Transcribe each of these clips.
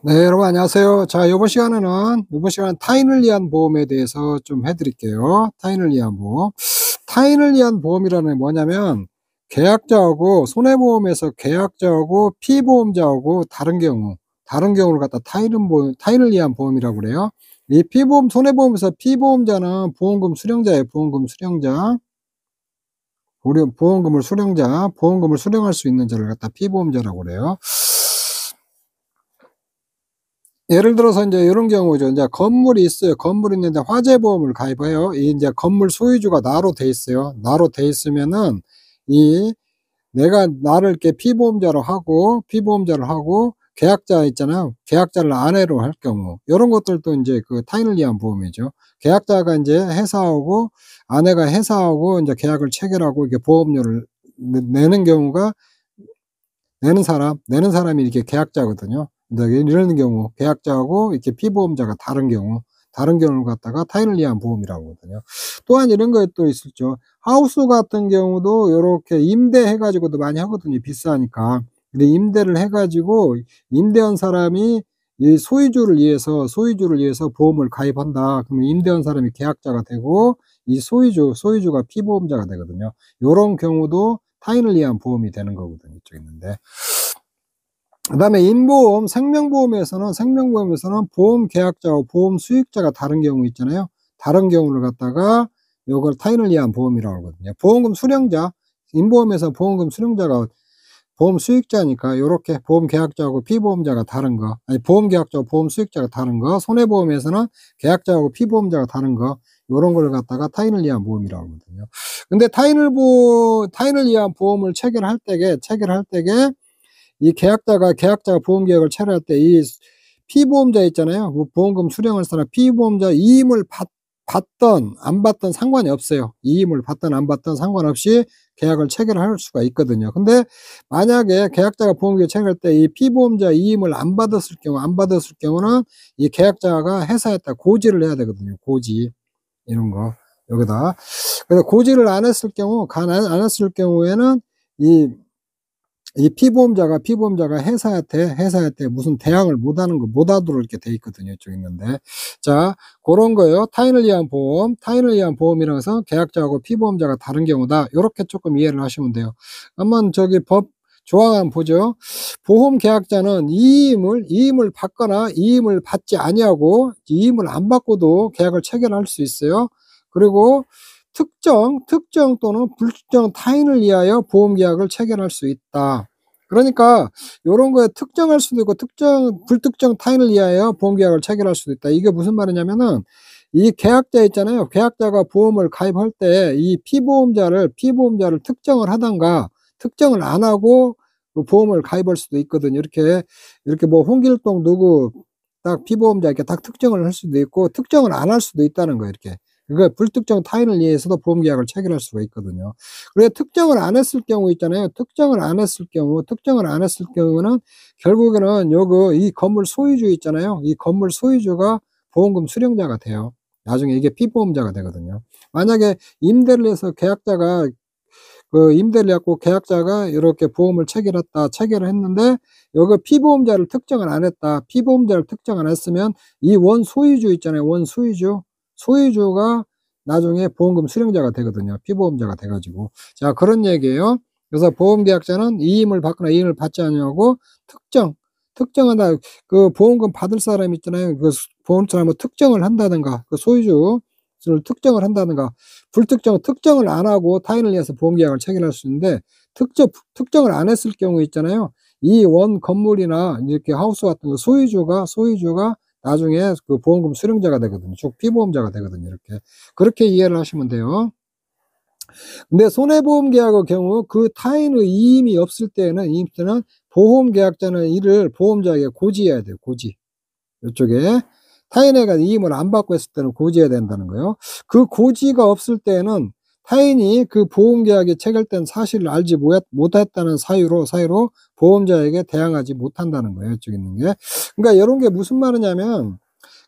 네, 여러분 안녕하세요. 자, 이번 시간은 타인을 위한 보험에 대해서 좀 해드릴게요. 타인을 위한 보험. 타인을 위한 보험이라는 게 뭐냐면, 계약자하고, 손해보험에서 계약자하고 피보험자하고 다른 경우를 갖다 타인을 위한 보험이라고 그래요. 이 손해보험에서 피보험자는 보험금 수령자예요. 보험금 수령자. 보험금을 수령할 수 있는 자를 갖다 피보험자라고 그래요. 예를 들어서 이제 이런 경우죠. 이제 건물이 있어요. 건물이 있는데 화재보험을 가입해요. 이 이제 건물 소유주가 나로 돼 있어요. 나로 돼 있으면은 이 내가 나를 이렇게 피보험자를 하고 계약자 있잖아요. 계약자를 아내로 할 경우 요런 것들도 이제 그 타인을 위한 보험이죠. 계약자가 이제 회사하고 아내가 회사하고 이제 계약을 체결하고 이렇게 보험료를 내는 경우가 내는 사람이 이렇게 계약자거든요. 근데 이런 경우 계약자하고 이렇게 피보험자가 다른 경우를 갖다가 타인을 위한 보험이라고 하거든요. 또한 이런 거 또 있었죠. 하우스 같은 경우도 요렇게 임대해 가지고도 많이 하거든요, 비싸니까. 근데 임대를 해 가지고 임대한 사람이 이 소유주를 위해서 보험을 가입한다. 그러면 임대한 사람이 계약자가 되고 이 소유주가 피보험자가 되거든요. 요런 경우도 타인을 위한 보험이 되는 거거든요, 이쪽에 있는데. 그다음에 생명보험에서는 보험 계약자와 보험 수익자가 다른 경우 있잖아요. 다른 경우를 갖다가 요걸 타인을 위한 보험이라고 하거든요. 인보험에서 보험금 수령자가 보험 수익자니까 요렇게 보험 계약자하고 피보험자가 다른 거, 아니 보험 계약자하고 보험 수익자가 다른 거, 손해보험에서는 계약자하고 피보험자가 다른 거, 요런 걸 갖다가 타인을 위한 보험이라고 하거든요. 근데 타인을 위한 보험을 체결할 때게 이 계약자가 보험 계약을 체결할 때 이 피보험자 있잖아요. 그 보험금 수령할 사람 피보험자 이임을 받든 안 받든 상관이 없어요. 이임을 받든 안 받든 상관없이 계약을 체결할 수가 있거든요. 근데 만약에 계약자가 보험 계약 체결할 때 이 피보험자 이임을 안 받았을 경우는 이 계약자가 회사에다 고지를 해야 되거든요. 고지. 이런 거. 여기다. 그래서 고지를 안 했을 경우에는 이 피보험자가 회사한테 무슨 대항을 못 하도록 이렇게 돼 있거든요. 이쪽에 있는데. 자, 그런 거예요. 타인을 위한 보험이라고 해서 계약자하고 피보험자가 다른 경우다. 요렇게 조금 이해를 하시면 돼요. 한번 저기 법 조항 한번 보죠. 보험 계약자는 이임을 받거나 이임을 받지 아니하고 이임을 안 받고도 계약을 체결할 수 있어요. 그리고 특정 또는 불특정 타인을 위하여 보험 계약을 체결할 수 있다. 그러니까 요런 거에 특정할 수도 있고 불특정 타인을 위하여 보험 계약을 체결할 수도 있다. 이게 무슨 말이냐면은 이 계약자 있잖아요. 계약자가 보험을 가입할 때 이 피보험자를 특정을 하든가 특정을 안 하고 그 보험을 가입할 수도 있거든요. 이렇게 뭐 홍길동 누구 딱 피보험자 이렇게 딱 특정을 할 수도 있고 특정을 안 할 수도 있다는 거예요. 이렇게. 그러니까 불특정 타인을 위해서도 보험 계약을 체결할 수가 있거든요. 그래 특정을 안 했을 경우 있잖아요. 특정을 안 했을 경우는 결국에는 이 건물 소유주 있잖아요. 이 건물 소유주가 보험금 수령자가 돼요. 나중에 이게 피보험자가 되거든요. 만약에 임대를 해서 임대를 해갖고 계약자가 이렇게 보험을 체결을 했는데 여기 피보험자를 특정을 안 했다. 피보험자를 특정 안 했으면 이 원소유주 있잖아요. 소유주가 나중에 보험금 수령자가 되거든요. 피보험자가 돼가지고. 자, 그런 얘기예요. 그래서 보험계약자는 이임을 받거나 이임을 받지 않냐고 특정한다. 그 보험금 받을 사람 있잖아요. 그 보험 사람을 특정을 한다든가, 그 소유주를 특정을 한다든가, 특정을 안 하고 타인을 위해서 보험계약을 체결할 수 있는데, 특정을 안 했을 경우 있잖아요. 이 원 건물이나 이렇게 하우스 같은 거 소유주가 나중에 그 보험금 수령자가 되거든요. 쭉 피보험자가 되거든요. 그렇게 이해를 하시면 돼요. 근데 손해보험 계약의 경우 그 타인의 이임이 없을 때는 보험 계약자는 이를 보험자에게 고지해야 돼요. 고지. 이쪽에 타인에게 이임을 안 받고 했을 때는 고지해야 된다는 거예요. 그 고지가 없을 때는 타인이 그 보험 계약이 체결된 사실을 알지 못했다는 사유로 보험자에게 대항하지 못한다는 거예요. 이쪽에 있는 게. 그러니까 이런 게 무슨 말이냐면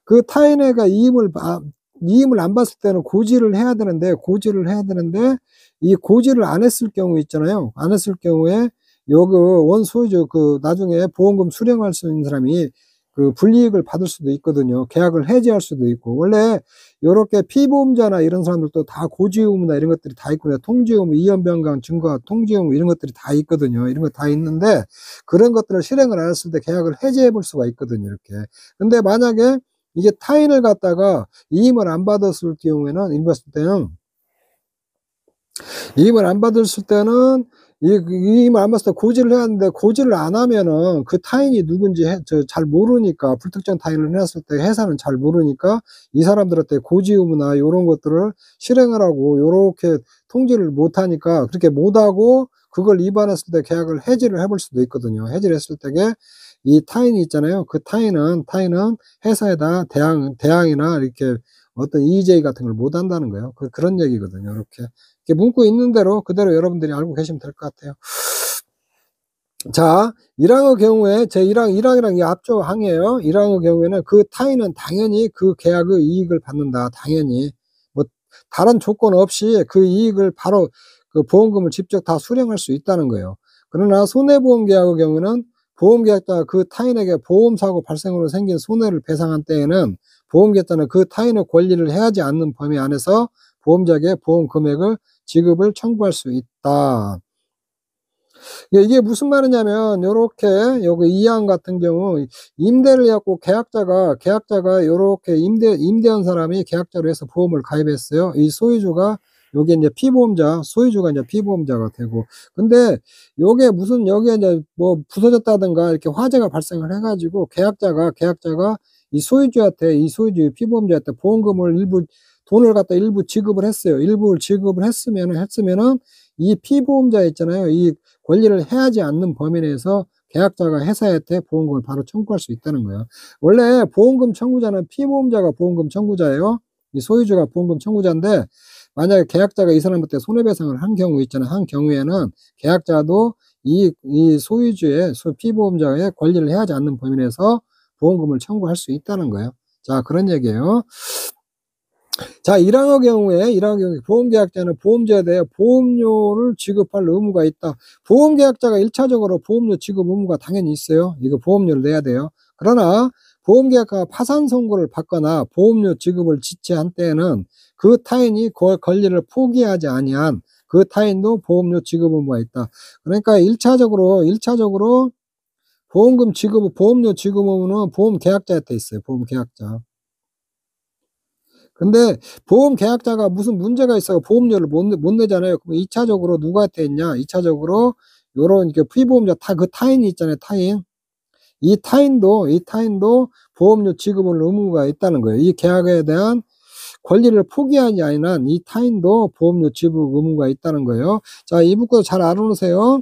그 타인애가 이임을 안 받을 때는 고지를 해야 되는데 이 고지를 안 했을 경우 있잖아요. 안 했을 경우에 여기 원소유주 나중에 보험금 수령할 수 있는 사람이 그 불이익을 받을 수도 있거든요. 계약을 해지할 수도 있고. 원래 요렇게 피보험자나 이런 사람들도 다 고지 의무나 이런 것들이 다 있거든요. 통지 의무, 이연 변경 증거, 통지 의무 이런 것들이 다 있거든요. 이런 거 다 있는데 그런 것들을 실행을 안 했을 때 계약을 해지해 볼 수가 있거든요. 이렇게. 근데 만약에 이게 타인을 갖다가 이임을 안 받았을 경우에는 이임을 안 받았을 때는 이임을 안 받았을 때 고지를 해야 하는데 고지를 안 하면은 그 타인이 누군지 잘 모르니까 불특정 타인을 해놨을 때 회사는 잘 모르니까 이 사람들한테 고지 의무나 요런 것들을 실행을 하고 요렇게 통지를 못 하니까 그렇게 못 하고 그걸 위반했을 때 계약을 해지를 해볼 수도 있거든요. 해지를 했을 때에 이 타인이 있잖아요. 그 타인은 회사에다 대항이나 이렇게 어떤 이의 같은 걸 못 한다는 거예요. 그런 얘기거든요. 이렇게 문구 있는 대로 그대로 여러분들이 알고 계시면 될 것 같아요. 자, 1항의 경우에 제 1항이랑 이 앞쪽 항이에요. 1항의 경우에는 그 타인은 당연히 그 계약의 이익을 받는다. 당연히 뭐 다른 조건 없이 그 이익을 바로 그 보험금을 직접 다 수령할 수 있다는 거예요. 그러나 손해보험 계약의 경우는 보험계약자가 그 타인에게 보험사고 발생으로 생긴 손해를 배상한 때에는 보험계약자는 그 타인의 권리를 해하지 않는 범위 안에서 보험자에게 보험 금액을 지급을 청구할 수 있다. 이게 무슨 말이냐면 요렇게 여기 2항 같은 경우 임대를 해갖고 계약자가 요렇게 임대한 사람이 계약자로 해서 보험을 가입했어요. 이 소유주가 요게 이제 피보험자, 소유주가 이제 피보험자가 되고. 근데 요게 무슨 여기에 이제 뭐 부서졌다든가 이렇게 화재가 발생을 해가지고 계약자가 이 소유주 피보험자한테 보험금을 돈을 갖다 일부 지급을 했어요. 일부를 지급을 했으면은 이 피보험자 있잖아요. 이 권리를 해하지 않는 범위 내에서 계약자가 회사한테 보험금을 바로 청구할 수 있다는 거예요. 원래 보험금 청구자는 피보험자가 보험금 청구자예요. 이 소유주가 보험금 청구자인데 만약에 계약자가 이 사람한테 손해배상을 한 경우 있잖아요. 한 경우에는 계약자도 이 소유주의 피보험자의 권리를 해하지 않는 범위 내에서 보험금을 청구할 수 있다는 거예요. 자, 그런 얘기예요. 자, 1항의 경우에 보험계약자는 보험자에 대해 보험료를 지급할 의무가 있다. 보험계약자가 1차적으로 보험료 지급 의무가 당연히 있어요. 이거 보험료를 내야 돼요. 그러나 보험계약자가 파산 선고를 받거나 보험료 지급을 지체한 때에는 그 타인이 그 권리를 포기하지 아니한 그 타인도 보험료 지급 의무가 있다. 그러니까 1차적으로 보험료 지급 의무는 보험계약자한테 있어요. 보험계약자. 근데 보험계약자가 무슨 문제가 있어 보험료를 못 내잖아요. 그럼 2차적으로 누구한테 있냐? 2차적으로 요런 피보험자 그 타인이 있잖아요. 이 타인도 보험료 지급을 의무가 있다는 거예요. 이 계약에 대한 권리를 포기하지 않은 이 타인도 보험료 지급 의무가 있다는 거예요. 자, 이 문구 잘 알아놓으세요.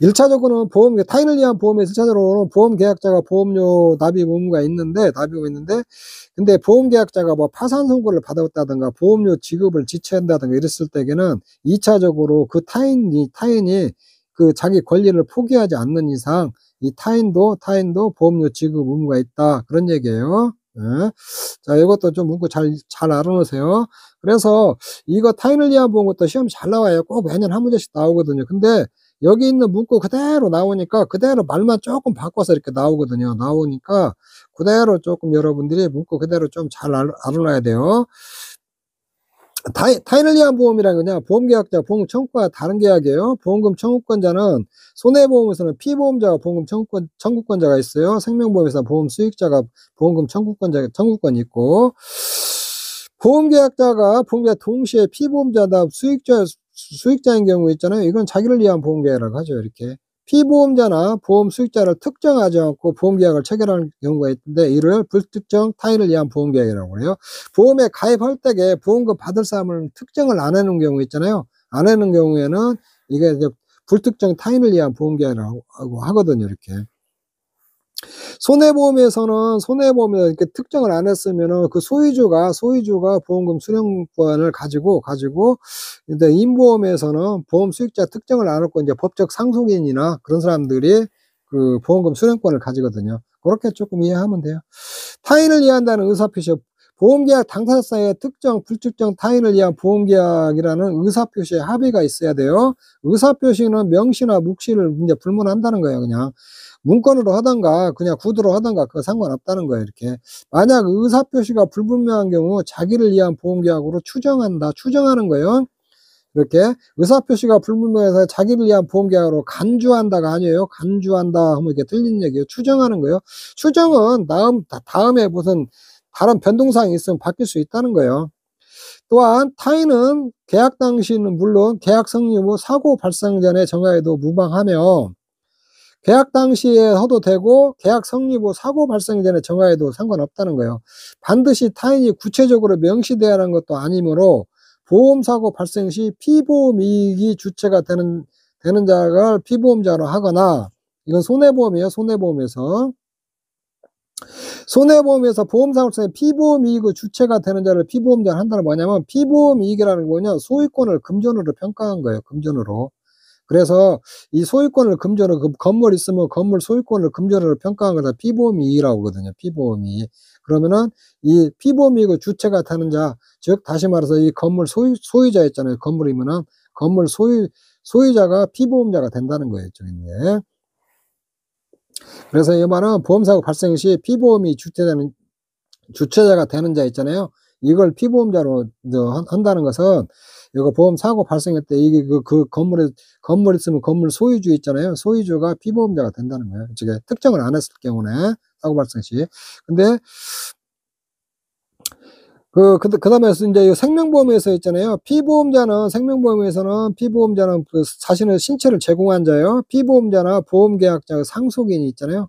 1차적으로는 타인을 위한 보험에서 1차적으로는 보험계약자가 보험료 납입 의무가 있는데, 근데 보험계약자가 뭐 파산 선고를 받았다든가 보험료 지급을 지체한다든가 이랬을 때에는 2차적으로 그 타인이 그 자기 권리를 포기하지 않는 이상 이 타인도 보험료 지급 의무가 있다. 그런 얘기예요. 네. 자, 이것도 좀 문구 잘 알아놓으세요. 그래서 이거 타인을 위한 보험 것도 시험 잘 나와요. 꼭 매년 한 문제씩 나오거든요. 근데 여기 있는 문구 그대로 나오니까 그대로 말만 조금 바꿔서 이렇게 나오거든요. 나오니까 그대로 조금 여러분들이 문구 그대로 좀 잘 알아놔야 돼요. 타인을 위한 보험이란 거냐? 보험계약자, 보험금 청구권과 다른 계약이에요. 보험금 청구권자는 손해보험에서는 피보험자가 보험금 청구권자가 있어요. 생명보험에서는 보험 수익자가 보험금 청구권이 있고, 보험계약자 동시에 피보험자다 수익자인 경우 있잖아요. 이건 자기를 위한 보험계약이라고 하죠. 이렇게 피보험자나 보험 수익자를 특정하지 않고 보험계약을 체결하는 경우가 있는데 이를 불특정 타인을 위한 보험계약이라고 해요. 보험에 가입할 때에 보험금 받을 사람을 특정을 안 해놓은 경우 있잖아요. 안 해놓은 경우에는 이게 이제 불특정 타인을 위한 보험계약이라고 하거든요. 이렇게 손해보험에서는 이렇게 특정을 안 했으면은 그 소유주가 보험금 수령권을 가지고 근데 임보험에서는 보험 수익자 특정을 안 했고 이제 법적 상속인이나 그런 사람들이 그 보험금 수령권을 가지거든요. 그렇게 조금 이해하면 돼요. 타인을 이해한다는 의사표시 보험계약 당사자 사이에 특정 불특정 타인을 위한 보험계약이라는 의사표시에 합의가 있어야 돼요. 의사표시는 명시나 묵시를 이제 불문한다는 거예요. 그냥 문건으로 하던가 그냥 구두로 하던가 그거 상관없다는 거예요. 이렇게 만약 의사표시가 불분명한 경우 자기를 위한 보험계약으로 추정한다. 추정하는 거예요. 이렇게 의사표시가 불분명해서 자기를 위한 보험계약으로 간주한다가 아니에요. 간주한다 하면 이게 틀린 얘기예요. 추정하는 거예요. 추정은 다음에 무슨 다른 변동사항이 있으면 바뀔 수 있다는 거예요. 또한 타인은 계약 당시는 물론 계약 성립 후 사고 발생 전에 정하여도 무방하며 계약 당시에 해도 되고 계약 성립 후 사고 발생 전에 정하여도 상관없다는 거예요. 반드시 타인이 구체적으로 명시되어야 하는 것도 아니므로 보험사고 발생 시 피보험 이익이 주체가 되는 자가 피보험자로 하거나 이건 손해보험이에요. 손해보험에서 보험사고 발생 피보험 이익의 주체가 되는 자를 피보험자로 한다는 뭐냐면 피보험 이익이라는 게 뭐냐 소유권을 금전으로 평가한 거예요. 금전으로. 그래서 이 소유권을 금전으로 그 건물 있으면 건물 소유권을 금전으로 평가한 거다 피보험 이익이라고 하거든요. 피보험 이익. 그러면은 이 피보험 이익의 주체가 되는 자, 즉 다시 말해서 이 건물 소유자 있잖아요. 건물이면은 건물 소유자가 피보험자가 된다는 거예요. 이쪽인데. 그래서 이 말은 보험사고 발생 시 피보험이 주체자가 되는 자 있잖아요. 이걸 피보험자로 한다는 것은 이거 보험 사고 발생할 때 이게 그 건물 있으면 건물 소유주 있잖아요. 소유주가 피보험자가 된다는 거예요. 즉 특정을 안 했을 경우에 사고 발생 시. 근데 그다음에 이제 생명보험에서 있잖아요. 생명보험에서는 피보험자는 그 자신의 신체를 제공한 자예요. 피보험자나 보험계약자의 상속인이 있잖아요.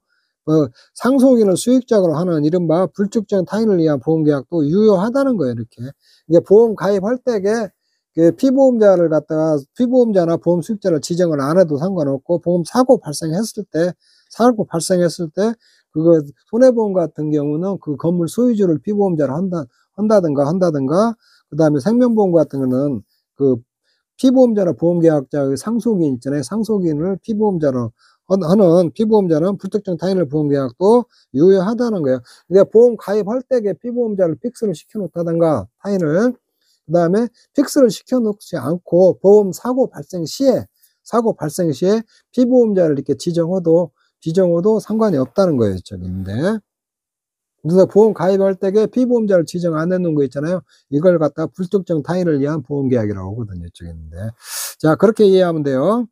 상속인을 수익자로 하는 이른바 불특정 타인을 위한 보험계약도 유효하다는 거예요. 이렇게 이게 보험 가입할 때에 그 피보험자나 보험 수익자를 지정을 안 해도 상관없고 보험 사고 발생했을 때 그거 손해보험 같은 경우는 그 건물 소유주를 피보험자로 한다든가 그다음에 생명보험 같은 거는 그 피보험자나 보험계약자의 상속인 있잖아요. 상속인을 피보험자로 하는 피보험자는 불특정 타인을 보험계약도 유효하다는 거예요. 근데 보험 가입할 때에 피보험자를 픽스를 시켜놓다든가 타인을 그다음에 픽스를 시켜놓지 않고 보험 사고 발생 시에 피보험자를 이렇게 지정해도 상관이 없다는 거예요. 저기인데. 그래서 보험 가입할 때에 피보험자를 지정 안 해놓은 거 있잖아요. 이걸 갖다 불특정 타인을 위한 보험계약이라고 하거든요. 이쪽에 있는데. 자, 그렇게 이해하면 돼요.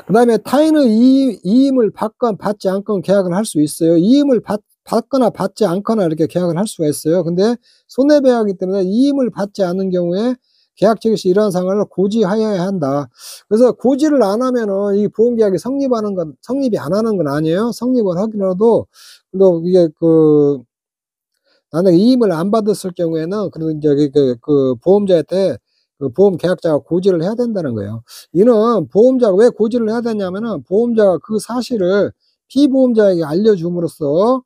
그 다음에 타인의 이임을 받건 받지 않건 계약을 할 수 있어요. 이임을 받거나 받지 않거나 이렇게 계약을 할 수가 있어요. 근데 손해배하기 때문에 이임을 받지 않는 경우에 계약 체결 시 이러한 상황을 고지하여야 한다. 그래서 고지를 안 하면은 이 보험계약이 성립이 안 하는 건 아니에요. 성립을 하더라도 또 이게 만약에 이임을 안 받았을 경우에는 그래도 이제 그 보험자한테 그 보험 계약자가 고지를 해야 된다는 거예요. 이는 보험자가 왜 고지를 해야 되냐면은 보험자가 그 사실을 피보험자에게 알려줌으로써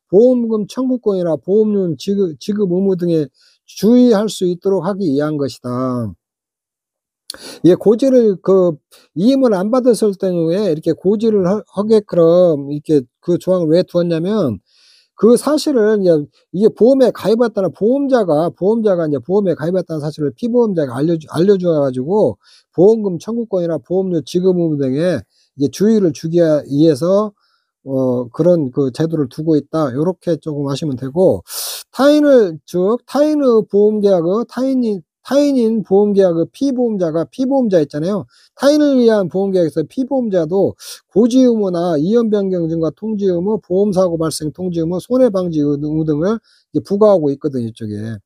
보험금 청구권이나 보험료 지급 의무 등에 주의할 수 있도록 하기 위한 것이다. 예, 고지를 이임을 안 받았을 경우에 이렇게 고지를 하게끔 이렇게 그 조항을 왜 두었냐면 그 사실을 이게 보험에 가입했다는 보험자가 이제 보험에 가입했다는 사실을 피보험자가 알려줘 가지고 보험금 청구권이나 보험료 지급 의무 등에 이제 주의를 주기 위해서 그런 그 제도를 두고 있다. 요렇게 조금 아시면 되고 타인의 보험계약의 타인인 보험계약의 피보험자 있잖아요. 타인을 위한 보험계약에서 피보험자도 고지 의무나 이연 변경 증가 통지 의무, 보험사고 발생 통지 의무, 손해방지 의무 등을 부과하고 있거든요. 이쪽에.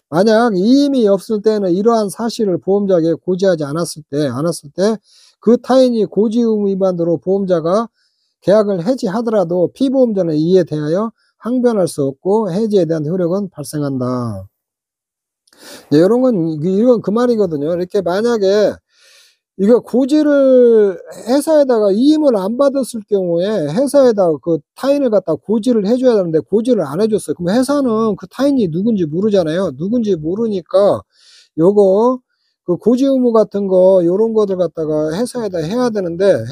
만약 이임이 없을 때는 이러한 사실을 보험자에게 고지하지 않았을 때 그 타인이 고지 의무 위반으로 보험자가 계약을 해지하더라도 피보험자는 이에 대하여 항변할 수 없고 해지에 대한 효력은 발생한다. 네, 이건 그 말이거든요. 이렇게 만약에 이거 고지를 회사에다가 이임을 안 받았을 경우에 회사에다가 그 타인을 갖다 고지를 해줘야 되는데 고지를 안 해줬어요. 그럼 회사는 그 타인이 누군지 모르잖아요. 누군지 모르니까 요거 그 고지 의무 같은 거 요런 것들 갖다가 회사에다 해야 되는데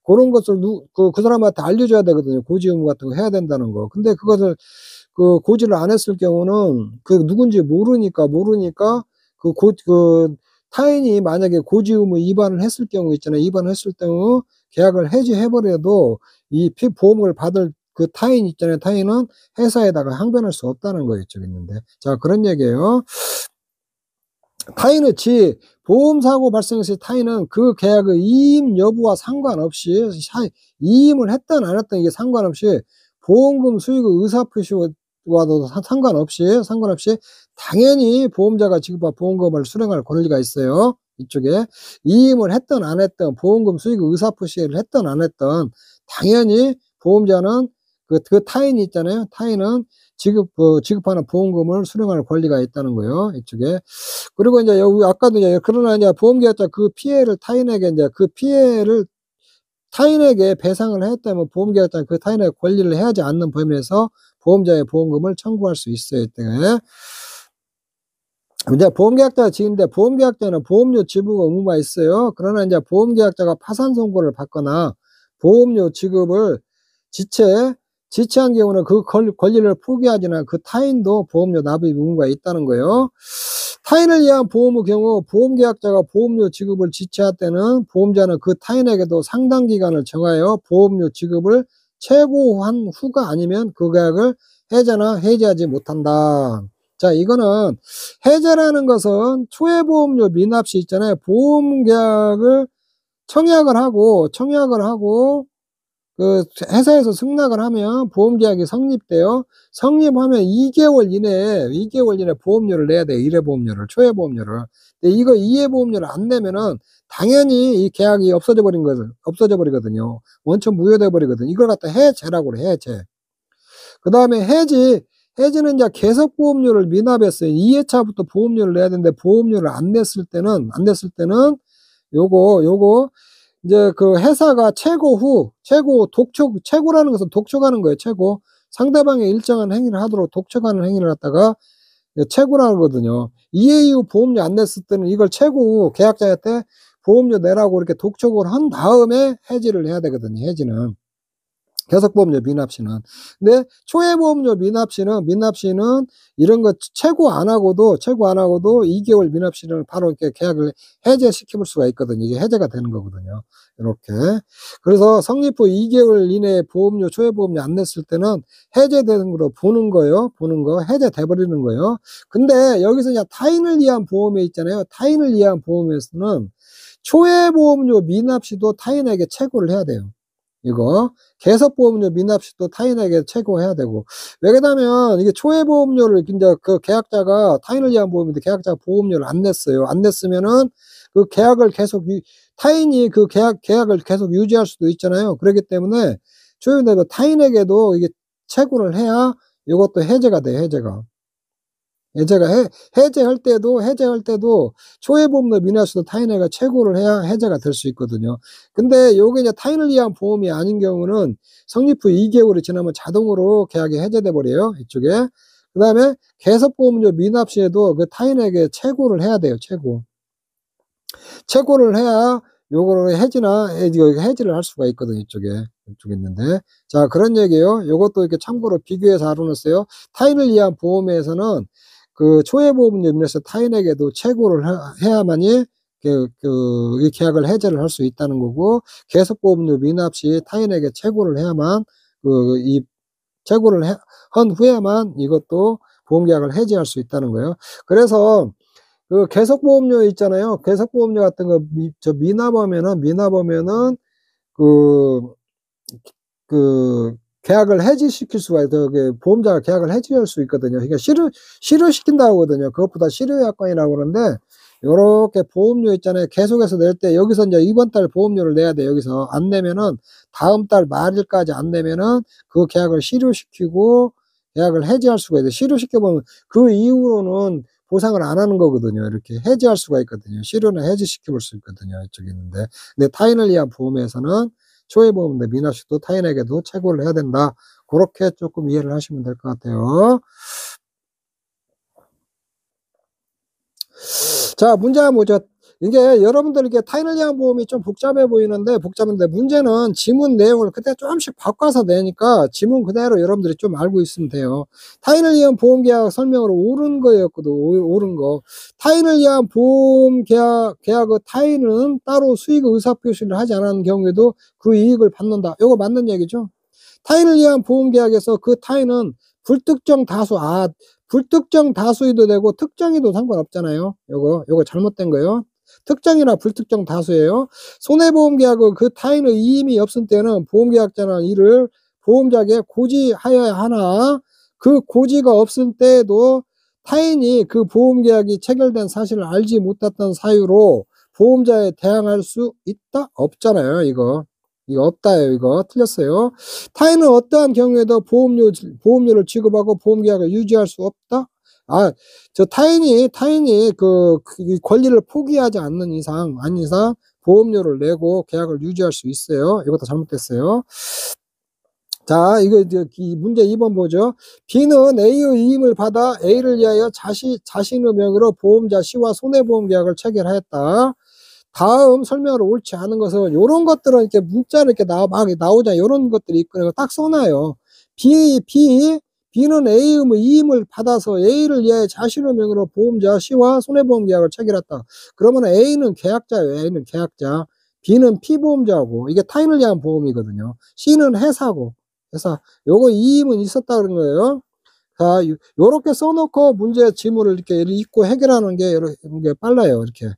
그런 것을 그 사람한테 알려줘야 되거든요. 고지 의무 같은 거 해야 된다는 거. 근데 그것을 그 고지를 안 했을 경우는 그 누군지 모르니까 그 타인이 만약에 고지 의무 위반을 했을 경우 있잖아요. 위반을 했을 경우 계약을 해지해 버려도 이 보험을 받을 그 타인 있잖아요. 타인은 회사에다가 항변할 수 없다는 거예요. 저기 있는데. 자, 그런 얘기예요. 타인의 보험사고 발생했을 때 타인은 그 계약의 이임 여부와 상관없이 이임을 했든 안 했든 이게 상관없이 보험금 수익의 의사표시와도 상관없이 당연히 보험자가 지급한 보험금을 수령할 권리가 있어요. 이쪽에 이임을 했든 안 했든 보험금 수익의 의사표시를 했든 안 했든 당연히 보험자는 그 타인이 있잖아요. 타인은 지급하는 보험금을 수령할 권리가 있다는 거예요. 이쪽에. 그리고 이제 여기 아까도 이제 그러나 이제 보험계약자 그 피해를 타인에게 이제 그 피해를 타인에게 배상을 했다면 보험계약자 그 타인에게 권리를 해하지 않는 범위에서 보험자의 보험금을 청구할 수 있어요. 이때. 이제 보험계약자가 지는데 보험계약자는 보험료 지불 의무가 있어요. 그러나 이제 보험계약자가 파산 선고를 받거나 보험료 지급을 지체한 경우는 그 권리를 포기하지나 그 타인도 보험료 납입 의무가 있다는 거예요. 타인을 위한 보험의 경우 보험계약자가 보험료 지급을 지체할 때는 보험자는 그 타인에게도 상당 기간을 정하여 보험료 지급을 최고한 후가 아니면 그 계약을 해제나 해지하지 못한다. 자, 이거는 해제라는 것은 초회보험료 미납 시 있잖아요. 보험계약을 청약을 하고 그 회사에서 승낙을 하면 보험계약이 성립돼요. 성립하면 2개월 이내에 보험료를 내야 돼요. 1회 보험료를, 초회 보험료를. 근데 이거 2회 보험료를 안 내면은 당연히 이 계약이 없어져 버리거든요. 원천 무효돼 버리거든요. 이걸 갖다 해제라고 그래, 해제. 그 다음에 해지는 이제 계속보험료를 미납했어요. 2회차부터 보험료를 내야 되는데 보험료를 안 냈을 때는 요거 이제 그 회사가 최고라는 것은 독촉하는 거예요. 최고. 상대방의 일정한 행위를 하도록 독촉하는 행위를 갖다가 최고라는 거거든요. 이해 이후 보험료 안 냈을 때는 이걸 최고 계약자한테 보험료 내라고 이렇게 독촉을 한 다음에 해지를 해야 되거든요. 해지는. 계속보험료 미납시는. 근데 초회보험료 미납시는 이런 거 최고 안 하고도 2개월 미납시는 바로 이렇게 계약을 해제시켜 볼 수가 있거든요. 이게 해제가 되는 거거든요. 이렇게. 그래서 성립 후 2개월 이내에 초회보험료 안 냈을 때는 해제되는 거로 보는 거, 해제돼 버리는 거예요. 근데 여기서 이제 타인을 위한 보험에 있잖아요. 타인을 위한 보험에서는 초회보험료 미납시도 타인에게 채고를 해야 돼요. 이거 계속보험료 미납시도 타인에게 채고해야 되고, 왜 그러냐면 이게 초회보험료를 이제 그 계약자가 타인을 위한 보험인데 계약자가 보험료를 안 냈어요. 안 냈으면은 그 계약을 타인이 그 계약을 계속 유지할 수도 있잖아요. 그렇기 때문에 초회보험료 타인에게도 이게 채고를 해야 이것도 해제가 돼요. 해제할 때도 초회보험료 미납시도 타인에게 채고를 해야 해제가 될 수 있거든요. 근데 요게 이제 타인을 위한 보험이 아닌 경우는 성립 후 2개월이 지나면 자동으로 계약이 해제돼 버려요. 이쪽에. 그 다음에 계속보험료 미납 시에도 그 타인에게 채고를 해야 돼요. 채고를 해야 요거를 해지를 할 수가 있거든요. 이쪽에 있는데. 자, 그런 얘기예요. 요것도 이렇게 참고로 비교해서 알아놓았어요. 타인을 위한 보험에서는 그 초회보험료 면에서 타인에게도 채고를 해야만이 이 계약을 해제를 할 수 있다는 거고, 계속보험료 미납 시 타인에게 채고를 해야만 이 채고를 한 후에만 이것도 보험계약을 해지할 수 있다는 거예요. 그래서 그 계속보험료 있잖아요. 계속보험료 같은 거 미납하면은 그 계약을 해지시킬 수가 있어요. 보험자가 계약을 해지할 수 있거든요. 그러니까 실효시킨다고 하거든요. 그것보다 실효약관이라고 그러는데, 요렇게 보험료 있잖아요. 계속해서 낼 때 여기서 이제 이번 달 보험료를 내야 돼. 여기서 안 내면은 다음 달 말일까지 안 내면은 그 계약을 실효시키고 계약을 해지할 수가 있어요. 실효시켜보면 그 이후로는 보상을 안 하는 거거든요. 이렇게 해지할 수가 있거든요. 실효는 해지시켜 볼 수 있거든요. 이쪽에 있는데. 근데 타인을 위한 보험에서는 초회보험인데 미납시도 타인에게도 채고를 해야 된다. 그렇게 조금 이해를 하시면 될 것 같아요. 자, 문제 한번 보죠. 이게 여러분들 타인을 위한 보험이 좀 복잡한데 문제는 지문 내용을 그때 조금씩 바꿔서 내니까 지문 그대로 여러분들이 좀 알고 있으면 돼요. 타인을 위한 보험 계약 설명으로 옳은 거였거든. 옳은 거. 타인을 위한 보험 계약의 타인은 따로 수익 의사 표시를 하지 않은 경우에도 그 이익을 받는다. 이거 맞는 얘기죠. 타인을 위한 보험 계약에서 그 타인은 불특정 다수이도 되고 특정이도 상관없잖아요. 요거 잘못된 거예요. 특정이나 불특정 다수예요. 손해보험 계약의 그 타인의 이임이 없을 때는 보험계약자는 이를 보험자에게 고지하여야 하나, 그 고지가 없을 때에도 타인이 그 보험계약이 체결된 사실을 알지 못했던 사유로 보험자에 대항할 수 있다? 없잖아요. 이거 없다요. 이거 틀렸어요. 타인은 어떠한 경우에도 보험료를 지급하고 보험계약을 유지할 수 없다? 타인이 그 권리를 포기하지 않는 이상, 보험료를 내고 계약을 유지할 수 있어요. 이것도 잘못됐어요. 자, 이 문제 2번 보죠. B는 A의 이임을 받아 A를 위하여 자신의 명의로 보험자 C와 손해보험 계약을 체결하였다. 다음 설명으로 옳지 않은 것은 요런 것들은 이렇게 문자로 이렇게 막 나오잖아요. 요런 것들이 있거든요. 딱 써놔요. B는 A의 이임을 받아서 A를 위하여 자신의 명의로 보험자 C와 손해보험 계약을 체결했다. 그러면 A는 계약자예요. A는 계약자. B는 피보험자고, 이게 타인을 위한 보험이거든요. C는 회사고. 회사. 요거 이임은 있었다 그런 거예요. 자, 요렇게 써놓고 문제 지문을 이렇게 읽고 해결하는 게 빨라요. 이렇게.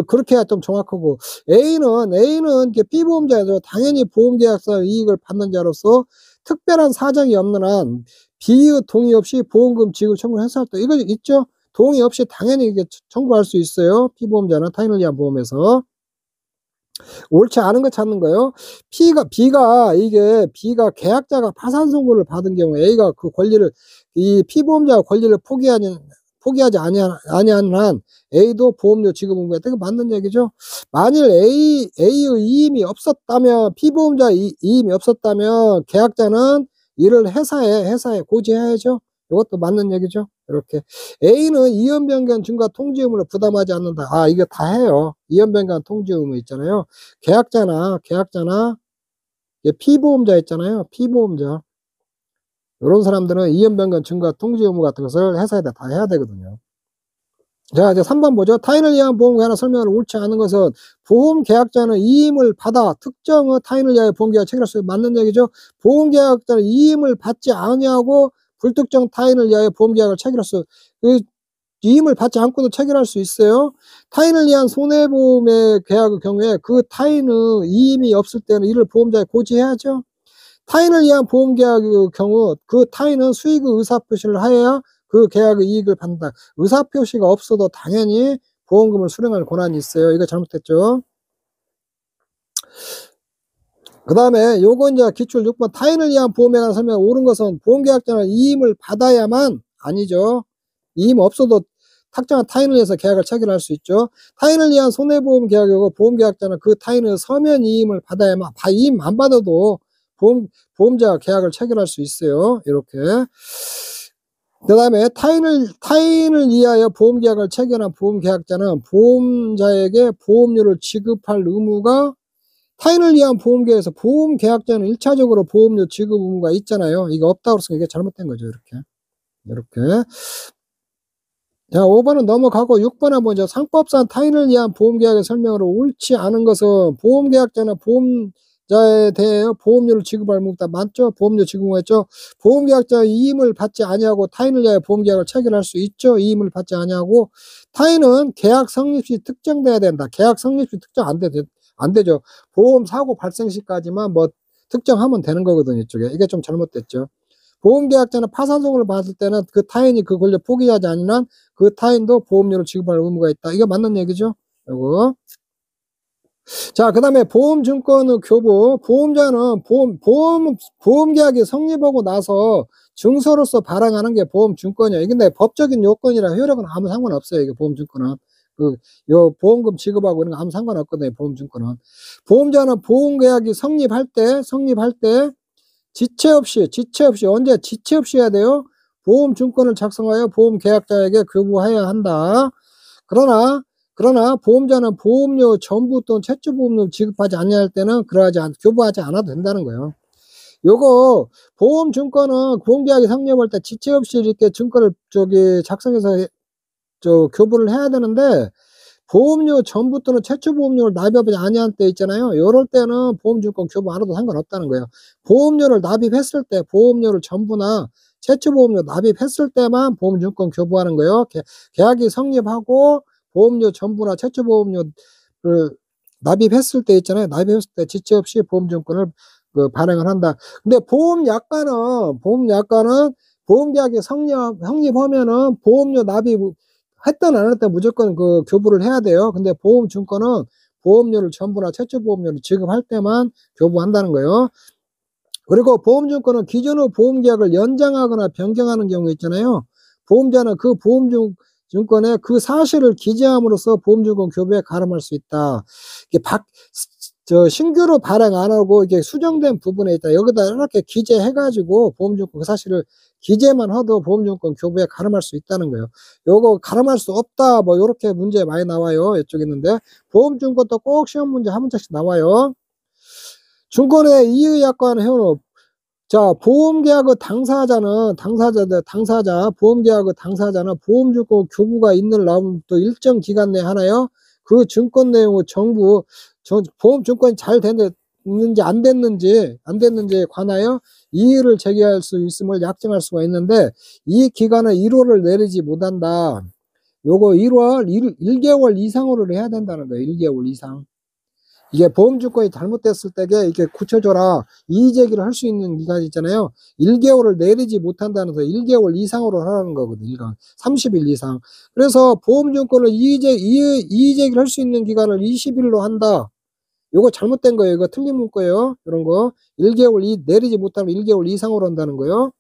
그렇게 해야 좀 정확하고. A는 이렇게 피보험자죠. 당연히 보험계약서 이익을 받는 자로서 특별한 사정이 없는 한 B의 동의 없이 보험금 지급 청구를 했을 때, 이거 있죠? 동의 없이 당연히 이게 청구할 수 있어요. 피보험자는 타인을 위한 보험에서. 옳지 않은 거 찾는 거예요. B가 계약자가 파산 선고를 받은 경우 A가 그 권리를, 이 피보험자가 권리를 포기하지 아니하는 한 A도 보험료 지급 의무가 있다. 이거 맞는 얘기죠. 만일 A의 이임이 없었다면, 피보험자 이임이 없었다면 계약자는 이를 회사에 고지해야죠. 이것도 맞는 얘기죠. 이렇게. A는 이연 변경 증가 통지 의무를 부담하지 않는다. 이거 다 해요. 이연 변경 통지 의무 있잖아요. 계약자나 피보험자 있잖아요. 피보험자. 이런 사람들은 이연 변경 증가 통지 의무 같은 것을 회사에다 다 해야 되거든요. 자, 이제 3번 보죠. 타인을 위한 보험 계약 설명을 옳지 않은 것은 보험 계약자는 이임을 받아 특정의 타인을 위하여 보험 계약 체결할 수 맞는 얘기죠. 보험 계약자는 이임을 받지 아니하고 불특정 타인을 위하여 보험 계약을 체결할 수, 이임을 받지 않고도 체결할 수 있어요. 타인을 위한 손해보험의 계약의 경우에 그 타인의 이임이 없을 때는 이를 보험자에 고지해야죠. 타인을 위한 보험 계약의 경우 그 타인은 수익의 의사표시를 하여야 그 계약의 이익을 받는다. 의사표시가 없어도 당연히 보험금을 수령할 권한이 있어요. 이거 잘못됐죠. 그 다음에 요거 이제 기출 6번 타인을 위한 보험에 관한 설명 옳은 것은 보험계약자는 이임을 받아야만, 아니죠. 이임 없어도 특정한 타인을 위해서 계약을 체결할 수 있죠. 타인을 위한 손해보험 계약이고 보험계약자는 그 타인의 서면 이임을 받아야만, 이임 안 받아도 보험자가 계약을 체결할 수 있어요. 이렇게. 그 다음에 타인을 위하여 보험계약을 체결한 보험계약자는 보험자에게 보험료를 지급할 의무가, 타인을 위한 보험계약에서 보험계약자는 1차적으로 보험료 지급 의무가 있잖아요. 이거 없다고 해서 이게 잘못된 거죠. 이렇게. 자, 5번은 넘어가고 6번 한번 보죠. 상법상 타인을 위한 보험계약의 설명으로 옳지 않은 것은 보험계약자는 보험자에 대해 보험료를 지급할 의무가 맞죠? 보험료 지급 의무가 있죠? 보험계약자의 이임을 받지 아니하고 타인을 위하여 보험계약을 체결할 수 있죠? 이임을 받지 아니하고. 타인은 계약 성립시 특정돼야 된다. 계약 성립시 특정 안 되죠. 보험 사고 발생 시까지만 특정하면 되는 거거든요. 이쪽에. 이게 좀 잘못됐죠. 보험계약자는 파산송을 받을 때는 그 타인이 그 권리를 포기하지 않는 한 그 타인도 보험료를 지급할 의무가 있다. 이거 맞는 얘기죠. 요거. 자, 그 다음에 보험증권의 교부. 보험자는 보험계약이 성립하고 나서 증서로서 발행하는 게 보험증권이에요. 근데 법적인 요건이라 효력은 아무 상관없어요. 이게 보험증권은. 요 보험금 지급하고 이런 거 아무 상관없거든요. 보험증권은. 보험자는 보험계약이 성립할 때 지체 없이 언제 지체 없이 해야 돼요? 보험증권을 작성하여 보험계약자에게 교부해야 한다. 그러나 그러나 보험자는 보험료 전부 또는 최초 보험료를 지급하지 아니할 때는 교부하지 않아도 된다는 거예요. 요거 보험증권은 보험계약이 성립할 때 지체 없이 이렇게 증권을 작성해서 교부를 해야 되는데, 보험료 전부 또는 최초 보험료를 납입하지 아니할 때 있잖아요. 요럴 때는 보험증권 교부 안 해도 상관없다는 거예요. 보험료를 납입했을 때, 보험료를 전부나 최초 보험료 납입했을 때만 보험증권 교부하는 거예요. 계약이 성립하고 보험료 전부나 최초 보험료를 납입했을 때 있잖아요. 납입했을 때 지체 없이 보험증권을 발행을 한다. 근데 보험약관은 보험계약이 성립하면은 보험료 납입 했든 안 했든 무조건 교부를 해야 돼요. 근데 보험증권은 보험료를 전부나 최초 보험료를 지급할 때만 교부한다는 거예요. 그리고 보험증권은 기존의 보험계약을 연장하거나 변경하는 경우 있잖아요. 보험자는 그 보험증권에 그 사실을 기재함으로써 보험증권 교부에 가름할 수 있다. 이게 신규로 발행 안 하고 이게 수정된 부분에 있다. 여기다 이렇게 기재해가지고 보험증권 그 사실을 기재만 해도 보험증권 교부에 가름할 수 있다는 거예요. 요거 가름할 수 없다. 뭐 요렇게 문제 많이 나와요. 이쪽에 있는데 보험증권도 꼭 시험 문제 한 문제씩 나와요. 증권의 이의약관 회원은 보험계약의 보험계약의 당사자는 보험증권 교부가 있는 날부터 일정 기간 내에 하나요. 그 증권 내용의 보험증권이 잘 됐는지 안 됐는지에 관하여 이의를 제기할 수 있음을 약정할 수가 있는데, 이 기간에 1월을 내리지 못한다. 요거 1개월 이상으로 해야 된다는 거예요. 1개월 이상. 이게 보험증권이 잘못됐을 때게 이게 고쳐줘라 이의 제기를 할 수 있는 기간이 있잖아요. 1개월을 내리지 못한다는 거 1개월 이상으로 하라는 거거든요. 30일 이상. 그래서 보험증권을 이의 제기를 할 수 있는 기간을 20일로 한다. 요거 잘못된 거예요. 이거 틀린 문구예요. 이런 거 1개월 내리지 못하면 1개월 이상으로 한다는 거예요.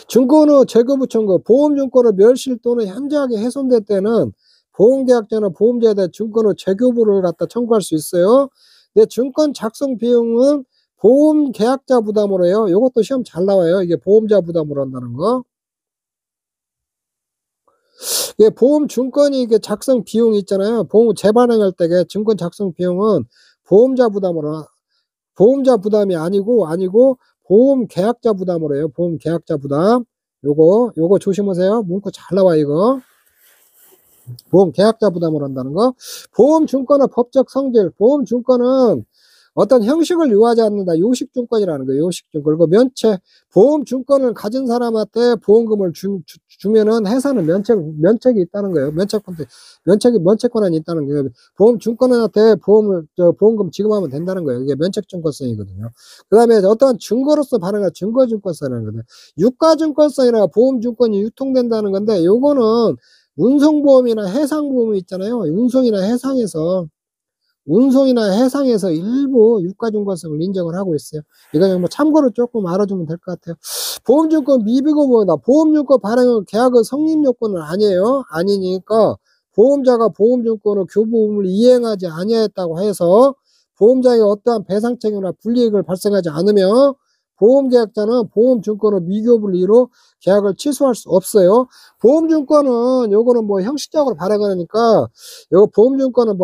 증권의 재거부 청구, 보험증권의 멸실 또는 현저하게 훼손될 때는 보험계약자나 보험자에 대해 증권의 재교부를 청구할 수 있어요. 근데 증권 작성 비용은 보험계약자 부담으로 해요. 이것도 시험 잘 나와요. 이게 보험자 부담으로 한다는 거. 이게 보험증권이 이게 작성 비용이 있잖아요. 보험 재발행할 때 증권 작성 비용은 보험자 부담이 아니고 보험계약자 부담으로 해요. 보험계약자 부담. 요거 조심하세요. 문구 잘 나와 이거. 보험계약자 부담을 한다는 거. 보험증권의 법적 성질. 보험증권은 어떤 형식을 요하지 않는다. 요식증권이라는 거예요. 요식증권. 그리고 보험증권을 가진 사람한테 보험금을 주면은 회사는 면책이 있다는 거예요. 면책권한이 있다는 거예요. 보험증권한테 보험금 지급하면 된다는 거예요. 이게 면책증권성이거든요. 그 다음에 어떤 증거로서 발행한 증거증권성이라는 거예요. 유가증권성이나 보험증권이 유통된다는 건데, 요거는 운송보험이나 해상보험이 있잖아요. 운송이나 해상에서 일부 유가증권성을 인정을 하고 있어요. 이거 뭐 참고로 조금 알아주면 될 것 같아요. 보험증권 미비고보다 보험증권 발행 계약의 성립 요건은 아니에요. 아니니까 보험자가 보험증권의 교부금을 이행하지 아니했다고 해서 보험자에게 어떠한 배상 책임이나 불이익을 발생하지 않으며 보험계약자는 보험증권의 미교부를 이유로 계약을 취소할 수 없어요. 보험증권은 요거는 뭐 형식적으로 발행하니까 요거 보험증권은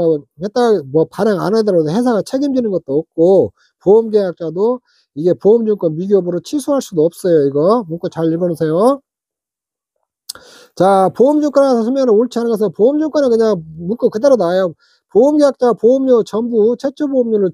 발행 안 하더라도 회사가 책임지는 것도 없고, 보험계약자도 이게 보험증권 미교부로 취소할 수도 없어요. 이거 문구 잘 읽어놓으세요. 자, 보험증권에서 서면은 옳지 않은 것은 보험증권은 그냥 문구 그대로 나와요. 보험계약자 보험료 전부 최초 보험료를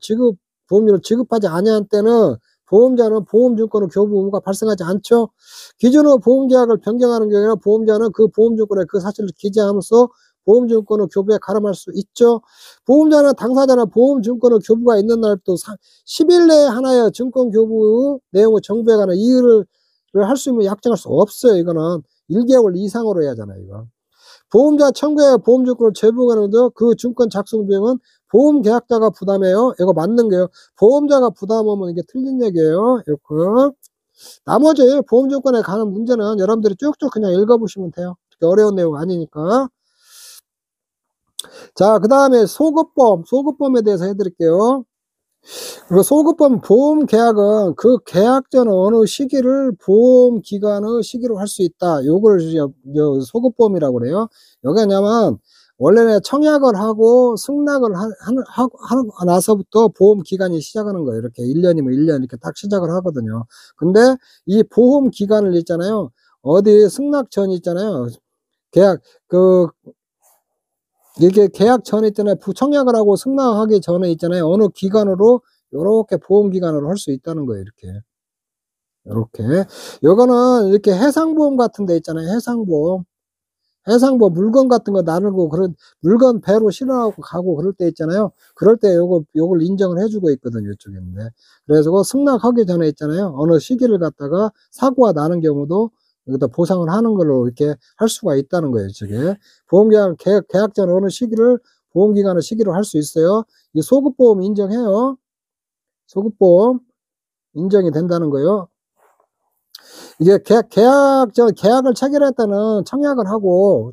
지급하지 아니한 때는 보험자는 보험증권의 교부 의무가 발생하지 않죠. 기존의 보험계약을 변경하는 경우에는 보험자는 그 보험증권에 그 사실을 기재하면서 보험증권의 교부에 가름할 수 있죠. 보험자나 당사자나 보험증권의 교부가 있는 날부터 10일 내에 하나의 증권교부 내용의 정부에 관한 이의를 할 수 있는 약정할 수 없어요. 이거는 1개월 이상으로 해야 하잖아요. 이거. 보험자 청구에 보험증권을 제보하는데 그 증권 작성 비용은 보험계약자가 부담해요. 이거 맞는 거예요. 보험자가 부담하면 이게 틀린 얘기예요. 이렇게. 나머지 보험증권에 관한 문제는 여러분들이 쭉쭉 그냥 읽어보시면 돼요. 어려운 내용 아니니까. 자, 그 다음에 소급보험에 대해서 해드릴게요. 그리고 소급보험 보험계약은 그 계약 전 어느 시기를 보험기간의 시기로 할 수 있다. 요걸 소급보험이라고 그래요. 여기 뭐냐면 원래는 청약을 하고 승낙을 하고 나서부터 보험 기간이 시작하는 거예요. 이렇게 1년이면 1년 이렇게 딱 시작을 하거든요. 근데 이 보험 기간을 있잖아요. 어디 승낙 전 있잖아요. 계약, 이게 계약 전에 있잖아요. 청약을 하고 승낙하기 전에 있잖아요. 어느 기간으로 요렇게 보험 기간으로 할 수 있다는 거예요. 이렇게. 요렇게. 요거는 이렇게 해상보험 같은 데 있잖아요. 해상보험. 물건 같은 거 나르고 그런 물건 배로 실어하고 가고 그럴 때 있잖아요. 그럴 때 요걸 인정을 해주고 있거든요. 이쪽인데. 그래서 그 승낙하기 전에 있잖아요. 어느 시기를 갖다가 사고가 나는 경우도 여기다 보상을 하는 걸로 이렇게 할 수가 있다는 거예요. 이쪽에. 보험계약, 계약 전 어느 시기를 보험기간의 시기로 할 수 있어요. 이 소급보험 인정해요. 소급보험 인정이 된다는 거예요. 이게 계약을 체결했다는 청약을 하고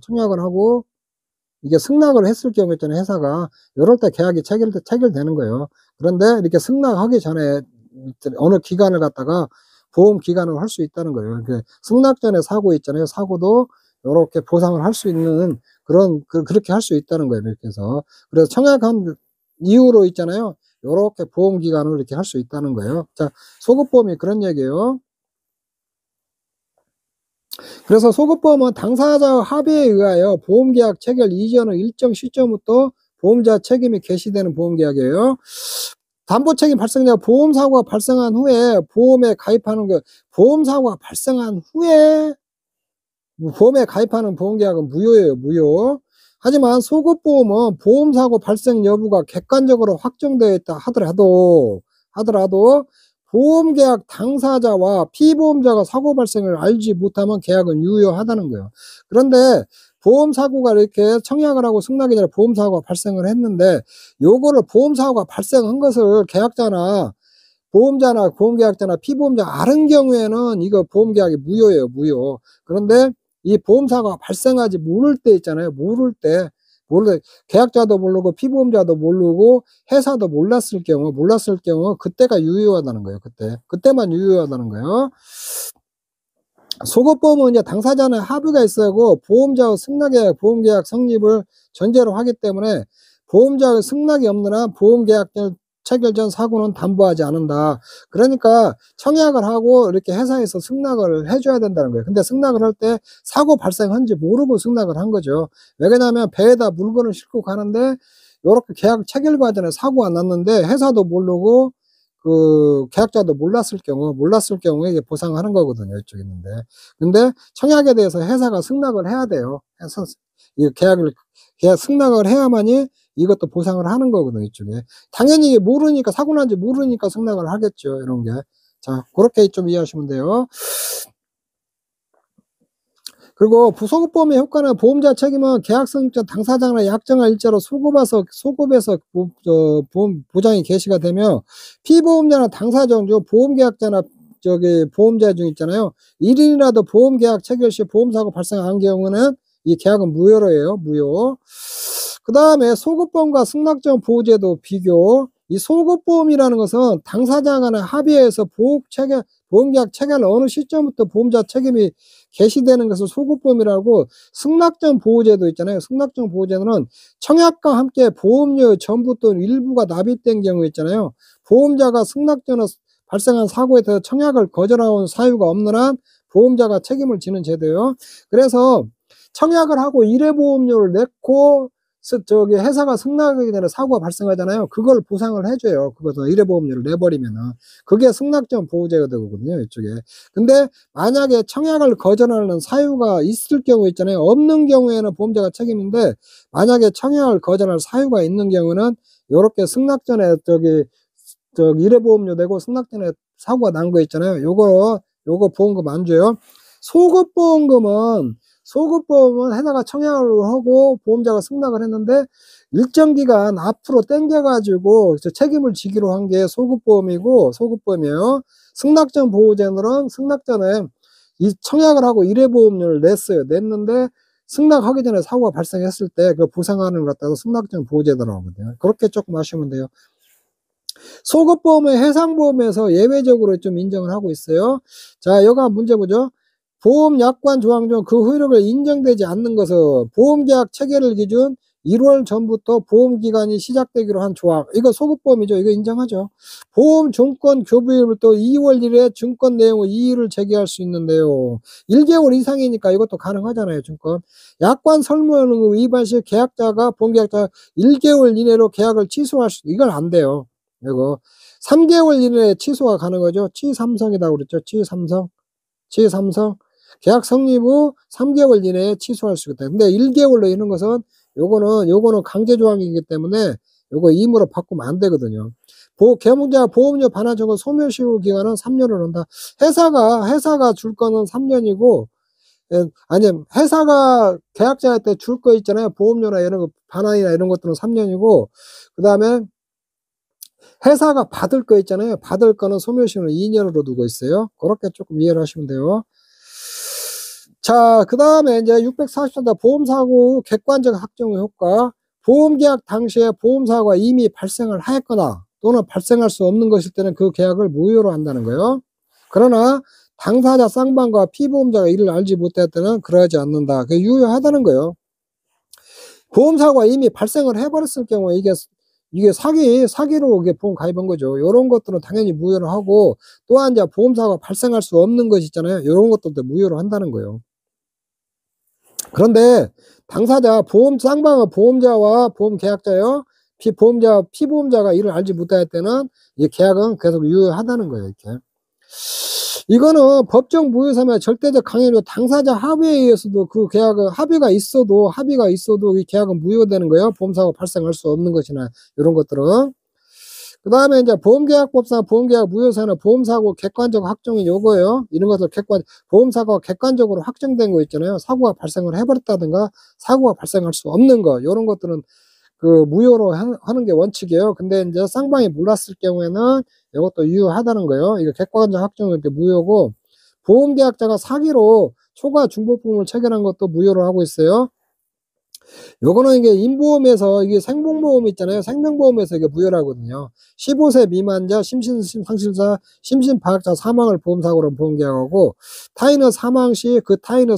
이게 승낙을 했을 경우 있잖아요. 회사가 이럴 때 계약이 체결되는 거예요. 그런데 이렇게 승낙하기 전에 어느 기간을 갖다가 보험 기간을 할 수 있다는 거예요. 승낙 전에 사고 있잖아요. 사고도 이렇게 보상을 할 수 있는 그렇게 할 수 있다는 거예요. 이렇게 해서. 그래서 청약한 이후로 있잖아요. 이렇게 보험 기간을 이렇게 할 수 있다는 거예요. 자, 소급보험이 그런 얘기예요. 그래서 소급보험은 당사자 합의에 의하여 보험계약 체결 이전 후 일정 시점부터 보험자 책임이 개시되는 보험계약이에요. 담보책임 발생자 보험사고가 발생한 후에 보험에 가입하는 보험사고가 발생한 후에 보험에 가입하는 보험계약은 무효예요. 무효. 하지만 소급보험은 보험사고 발생 여부가 객관적으로 확정되어 있다 하더라도 보험계약 당사자와 피보험자가 사고 발생을 알지 못하면 계약은 유효하다는 거예요. 그런데 보험사고가 이렇게 청약을 하고 승낙이 전에 보험사고가 발생을 했는데 요거를 보험사고가 발생한 것을 계약자나 보험자나 보험계약자나 피보험자 아는 경우에는 이거 보험계약이 무효예요. 무효. 그런데 이 보험사고가 발생하지 모를 때 있잖아요. 모를 때 계약자도 모르고 피보험자도 모르고 회사도 몰랐을 경우 그때가 유효하다는 거예요. 그때만 유효하다는 거예요. 소급보험은 이제 당사자는 합의가 있어야 하고 보험자와 승낙계약, 보험계약 성립을 전제로 하기 때문에 보험자의 승낙이 없는 한 보험계약 체결 전 사고는 담보하지 않는다. 그러니까 청약을 하고 이렇게 회사에서 승낙을 해줘야 된다는 거예요. 근데 승낙을 할 때 사고 발생한지 모르고 승낙을 한 거죠. 왜냐하면 배에다 물건을 싣고 가는데 이렇게 계약 체결 과정에 사고가 났는데 회사도 모르고 계약자도 몰랐을 경우에 이게 보상하는 거거든요. 이쪽에 있는데. 근데 청약에 대해서 회사가 승낙을 해야 돼요. 이 계약 승낙을 해야만이 이것도 보상을 하는 거거든요. 이쪽에. 당연히 모르니까, 사고 난지 모르니까 승낙을 하겠죠. 이런 게. 자, 그렇게 좀 이해하시면 돼요. 그리고 부소급보험의 효과는 보험자 책임은 계약성립자 당사자나 약정한 일자로 소급에서 보험 보장이 개시가 되며 피보험자나 당사자 중 보험계약자나 보험자 중 있잖아요. 1인이라도 보험계약 체결 시 보험사고 발생한 경우는 이 계약은 무효로 해요. 무효. 그 다음에 소급보험과 승낙전 보호제도 비교. 이 소급보험이라는 것은 당사자 간의 합의해서 보험계약 체결 어느 시점부터 보험자 책임이 개시되는 것을 소급보험이라고, 승낙전 보호제도 있잖아요. 승낙전 보호제도는 청약과 함께 보험료 전부 또는 일부가 납입된 경우 있잖아요. 보험자가 승낙 전에 발생한 사고에 대해서 청약을 거절하는 사유가 없는 한 보험자가 책임을 지는 제도예요. 그래서 청약을 하고 일회보험료를 냈고 회사가 승낙하기 전에 사고가 발생하잖아요. 그걸 보상을 해줘요. 그것도 일회보험료를 내버리면은. 그게 승낙전 보호제가 되거든요. 이쪽에. 근데 만약에 청약을 거절하는 사유가 있을 경우 있잖아요. 없는 경우에는 보험자가 책임인데, 만약에 청약을 거절할 사유가 있는 경우는 요렇게 승낙전에 일회보험료 내고 승낙전에 사고가 난 거 있잖아요. 요거 보험금 안 줘요. 소급보험은 회사가 청약을 하고 보험자가 승낙을 했는데 일정 기간 앞으로 당겨가지고 책임을 지기로 한 게 소급보험이에요. 승낙전 보호제는 승낙전에 이 청약을 하고 일회보험료를 냈는데 승낙하기 전에 사고가 발생했을 때 그 보상하는 것 갖다가 승낙전 보호제도라고 하거든요. 그렇게 조금 아시면 돼요. 소급보험은 해상보험에서 예외적으로 좀 인정을 하고 있어요. 자, 여기가 문제 보죠. 보험약관 조항 중 그 효력을 인정되지 않는 것은 보험계약 체결일 기준 1월 전부터 보험기간이 시작되기로 한 조항. 이거 소급보험이죠. 이거 인정하죠. 보험 종권 교부일부터 2월 1일에 증권 내용의 이의를 제기할 수 있는데요. 1개월 이상이니까 이것도 가능하잖아요. 증권. 약관 설문 위반 시 계약자가 보험계약자 1개월 이내로 계약을 취소할 수, 이건 안 돼요. 이거 3개월 이내에 취소가 가능하죠. 취삼성이라고 그랬죠. 취삼성. 계약 성립 후 3개월 이내에 취소할 수 있다. 근데 1개월로 이런 것은 요거는 강제 조항이기 때문에 요거 임의로 바꾸면 안 되거든요. 계약자 보험료 반환 청구 소멸시 후 기간은 3년을 한다. 회사가 줄 거는 3년이고, 아니면 회사가 계약자한테 줄 거 있잖아요. 보험료나 이런 거 반환이나 이런 것들은 3년이고, 그다음에 회사가 받을 거 있잖아요. 받을 거는 소멸시효는 2년으로 두고 있어요. 그렇게 조금 이해를 하시면 돼요. 자, 그 다음에 이제 644다 보험사고 후 객관적 확정의 효과. 보험계약 당시에 보험사고가 이미 발생을 하였거나 또는 발생할 수 없는 것일 때는 그 계약을 무효로 한다는 거예요. 그러나 당사자 쌍방과 피보험자가 이를 알지 못할 때는 그러하지 않는다. 그게 유효하다는 거예요. 보험사고가 이미 발생을 해버렸을 경우에 이게 사기로 이게 보험 가입한 거죠. 이런 것들은 당연히 무효를 하고, 또한 이제 보험사고가 발생할 수 없는 것 있잖아요. 이런 것들도 무효로 한다는 거예요. 그런데 당사자 쌍방은 보험자와 보험계약자요. 피보험자가 이를 알지 못할 때는 이 계약은 계속 유효하다는 거예요. 이렇게. 이거는 법정 무효사면 절대적 강행이고 당사자 합의에 의해서도 그 계약은 합의가 있어도 이 계약은 무효되는 거예요. 보험사고 발생할 수 없는 것이나 이런 것들은. 그 다음에 이제 보험계약법상 보험계약 무효사는 보험사고 객관적 확정이 요거예요. 이런 것들 보험사고가 객관적으로 확정된 거 있잖아요. 사고가 발생을 해버렸다든가 사고가 발생할 수 없는 거, 이런 것들은 그 무효로 하는 게 원칙이에요. 근데 이제 쌍방이 몰랐을 경우에는 이것도 유효하다는 거예요. 이거 객관적 확정은 이렇게 무효고, 보험계약자가 사기로 초과 중복보험을 체결한 것도 무효로 하고 있어요. 요거는 이게 인보험에서 이게 생명보험 있잖아요. 생명보험에서 이게 무효라거든요. 15세 미만자, 심신상실자, 심신파악자 사망을 보험사고로 보험계약하고, 타인의 사망 시 그 타인의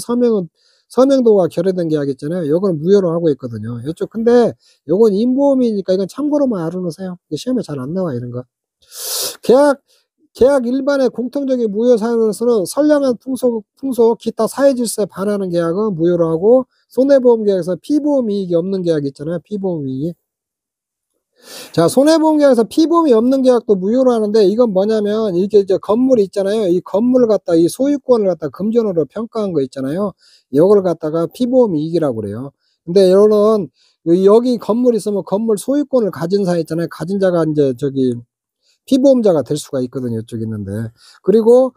서명도가 결여된 계약 있잖아요. 요거는 무효로 하고 있거든요. 근데 요건 인보험이니까 이건 참고로만 알아놓으세요. 시험에 잘 안 나와, 이런 거. 계약 일반의 공통적인 무효 사유로서는 선량한 풍속, 기타 사회질서에 반하는 계약은 무효로 하고, 손해보험 계약에서 피보험 이익이 없는 계약 있잖아요. 피보험 이익. 자, 손해보험 계약에서 피보험이 없는 계약도 무효로 하는데, 이건 뭐냐면, 이게 이제 건물이 있잖아요. 이 건물을 이 소유권을 금전으로 평가한 거 있잖아요. 이걸 피보험 이익이라고 그래요. 근데 이거는, 여기 건물 있으면 건물 소유권을 가진 사 있잖아요. 가진 자가 이제 피보험자가 될 수가 있거든요. 이쪽에 있는데. 그리고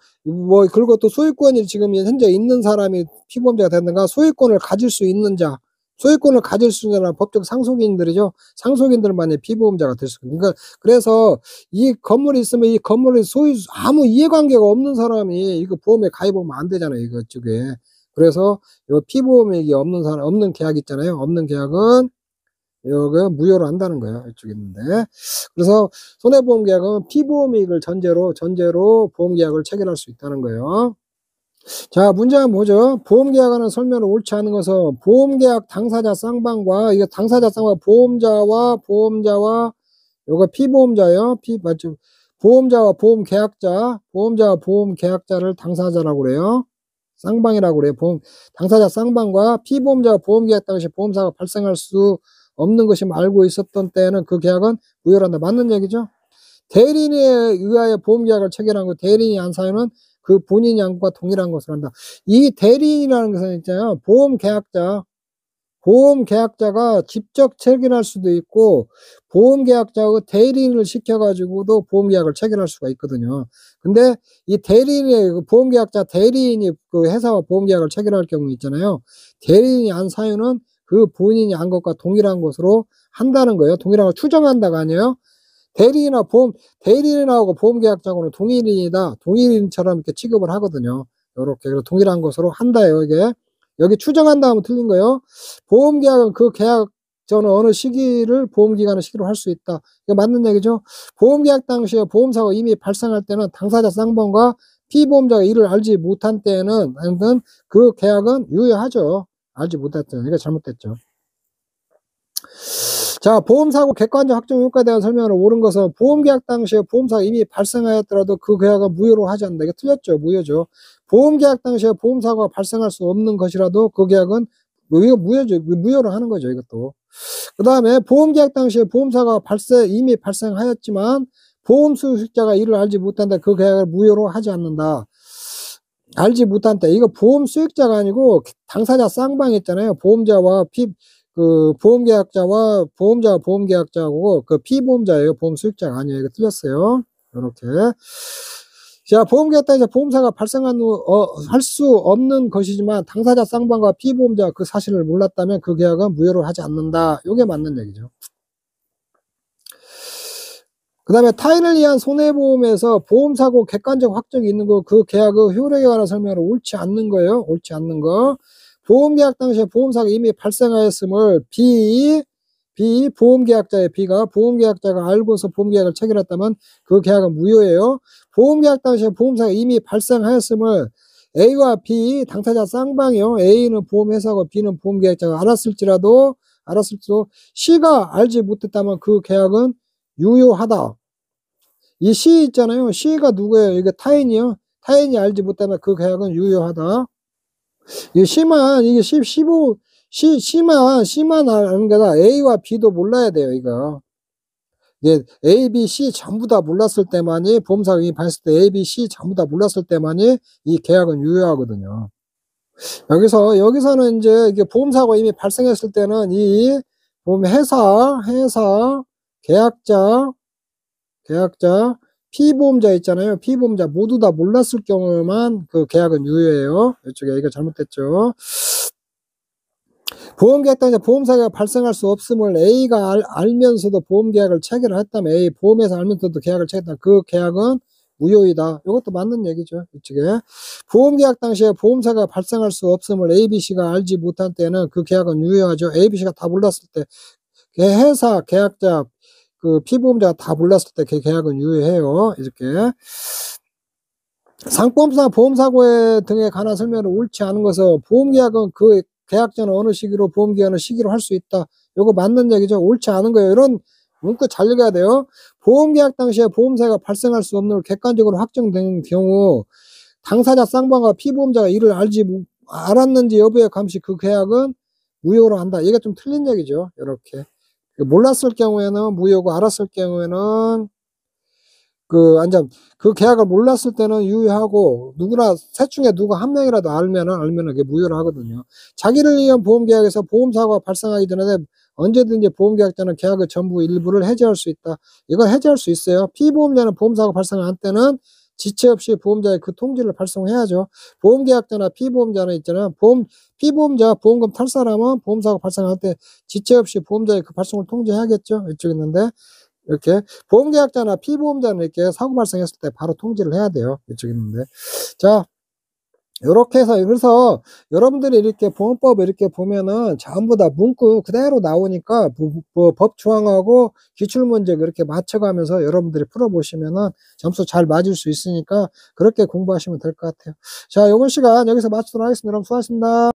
또 소유권이 지금 현재 있는 사람이 피보험자가 됐는가, 소유권을 가질 수 있는 자는 법적 상속인들이죠. 상속인들만이 피보험자가 될 수 있는. 그러니까 그래서 이 건물이 있으면 이 건물의 아무 이해관계가 없는 사람이 이거 보험에 가입하면 안 되잖아요. 이거 쪽에. 그래서 이 피보험액이 없는 계약 있잖아요. 없는 계약은 이거 무효로 한다는 거예요. 이쪽에 있는데. 그래서 손해보험 계약은 피보험 이익을 전제로 보험 계약을 체결할 수 있다는 거예요. 자, 문제 한번 보죠. 보험 계약하는 설명을 옳지 않은 것은 보험 계약 당사자 쌍방과 이게 당사자 쌍방 보험자와 요거 피보험자예요. 맞죠? 보험자와 보험 계약자를 당사자라고 그래요. 쌍방이라고 그래요. 당사자 쌍방과 피보험자와 보험 계약 당시 보험사가 발생할 수 없는 것이 알고 있었던 때에는 그 계약은 무효로 한다. 맞는 얘기죠? 대리인에 의하여 보험계약을 체결한 거, 대리인이 한 사유는 그 본인이 한 것과 동일한 것을 한다. 이 대리인이라는 것은 있잖아요. 보험계약자가 직접 체결할 수도 있고, 보험계약자가 대리인을 시켜가지고도 보험계약을 체결할 수가 있거든요. 근데 이 보험계약자 대리인이 그 회사와 보험계약을 체결할 경우 있잖아요. 대리인이 한 사유는 그 본인이 한 것과 동일한 것으로 한다는 거예요. 동일한 걸 추정한다가 아니에요. 대리인하고 보험계약자하고는 동일인처럼 이렇게 취급을 하거든요. 요렇게. 그래서 동일한 것으로 한다예요, 이게. 여기 추정한다 하면 틀린 거예요. 보험계약은 그 계약 전에 어느 시기를 보험기간의 시기로 할 수 있다. 이거 맞는 얘기죠. 보험계약 당시에 보험사고가 이미 발생할 때는 당사자 쌍방과 피보험자가 이를 알지 못한 때에는 그 계약은 유효하죠. 알지 못했죠. 이거 잘못됐죠. 자, 보험사고 객관적 확정 효과에 대한 설명을 옳은 것은 보험계약 당시에 보험사가 이미 발생하였더라도 그 계약은 무효로 하지 않는다. 이게 틀렸죠. 무효죠. 보험계약 당시에 보험사고가 발생할 수 없는 것이라도 그 계약은 무효죠. 무효로 하는 거죠. 이것도. 그 다음에 보험계약 당시에 보험사가 이미 발생하였지만 보험수익자가 이를 알지 못한다. 그 계약을 무효로 하지 않는다. 알지 못한다. 이거 보험수익자가 아니고 당사자 쌍방이 있잖아요. 보험자와 보험계약자와 보험계약자고 그 피보험자예요. 보험수익자가 아니에요. 이거 틀렸어요. 이렇게. 자, 보험계약 당시에 보험사가 발생한 후 할 수 없는 것이지만 당사자 쌍방과 피보험자 그 사실을 몰랐다면 그 계약은 무효로 하지 않는다. 이게 맞는 얘기죠. 그 다음에 타인을 위한 손해보험에서 보험사고 객관적 확정이 있는 거 그 계약의 효력에 관한 설명은 옳지 않는 거예요. 옳지 않는 거. 보험계약 당시에 보험사가 이미 발생하였음을 보험계약자의 B가 보험계약자가 알고서 보험계약을 체결했다면 그 계약은 무효예요. 보험계약 당시에 보험사가 이미 발생하였음을 A와 B 당사자 쌍방이요. A는 보험회사고 B는 보험계약자가 알았을지도 C가 알지 못했다면 그 계약은 유효하다. 이 C 있잖아요. C가 누구예요? 이게 타인이요. 타인이 알지 못하면 그 계약은 유효하다. 이게 C만 아는 거다. A와 B도 몰라야 돼요. 이거. 이게 A, B, C 전부 다 몰랐을 때만이 보험사가 발생했을 때 A, B, C 전부 다 몰랐을 때만이 이 계약은 유효하거든요. 여기서는 이제 이게 보험사고 이미 발생했을 때는 이 보험회사, 계약자, 피보험자 있잖아요. 피보험자 모두 다 몰랐을 경우만 그 계약은 유효해요. 이쪽에 이거 잘못됐죠. 보험계약 당시에 보험사고가 발생할 수 없음을 A가 알면서도 보험계약을 체결했다면 A 보험회사 알면서도 계약을 체결했다면 그 계약은 무효이다. 이것도 맞는 얘기죠. 이쪽에 보험계약 당시에 보험사가 발생할 수 없음을 A, B, C가 알지 못한 때는 그 계약은 유효하죠. A, B, C가 다 몰랐을 때 회사, 계약자, 그 피보험자가 다 몰랐을 때 그 계약은 유효해요. 이렇게 상법상 보험사고 등에 관한 설명을 옳지 않은 것은 보험계약은 그 계약자는 어느 시기로 보험기한은 시기로 할 수 있다. 요거 맞는 얘기죠. 옳지 않은 거예요. 이런 문구 잘 읽어야 돼요. 보험계약 당시에 보험사가 발생할 수 없는 객관적으로 확정된 경우 당사자 쌍방과 피보험자가 이를 알았는지 여부에 감시 그 계약은 무효로 한다. 이게 좀 틀린 얘기죠. 이렇게 몰랐을 경우에는 무효고 알았을 경우에는 그 계약을 몰랐을 때는 유효하고 누구나 셋 중에 누구 한 명이라도 알면은 그게 무효를 하거든요. 자기를 위한 보험계약에서 보험사고가 발생하기 전에 언제든지 보험계약자는 계약의 전부 일부를 해지할 수 있다. 이걸 해지할 수 있어요. 피보험자는 보험사고가 발생한 때는 지체 없이 보험자의 그 통지를 발송해야죠. 보험계약자나 피보험자는 있잖아요. 피보험자 보험금 탈 사람은 보험사고 발생할 때 지체 없이 보험자의 그 발송을 통지해야겠죠. 이쪽에 있는데 이렇게 보험계약자나 피보험자는 이렇게 사고 발생했을 때 바로 통지를 해야 돼요. 이쪽에 있는데 자 이렇게 해서 그래서 여러분들이 이렇게 보험법 이렇게 보면은 전부 다 문구 그대로 나오니까 법 조항하고 기출문제 그렇게 맞춰가면서 여러분들이 풀어보시면은 점수 잘 맞을 수 있으니까 그렇게 공부하시면 될 것 같아요. 자, 이번 시간 여기서 마치도록 하겠습니다. 여러분 수고하셨습니다.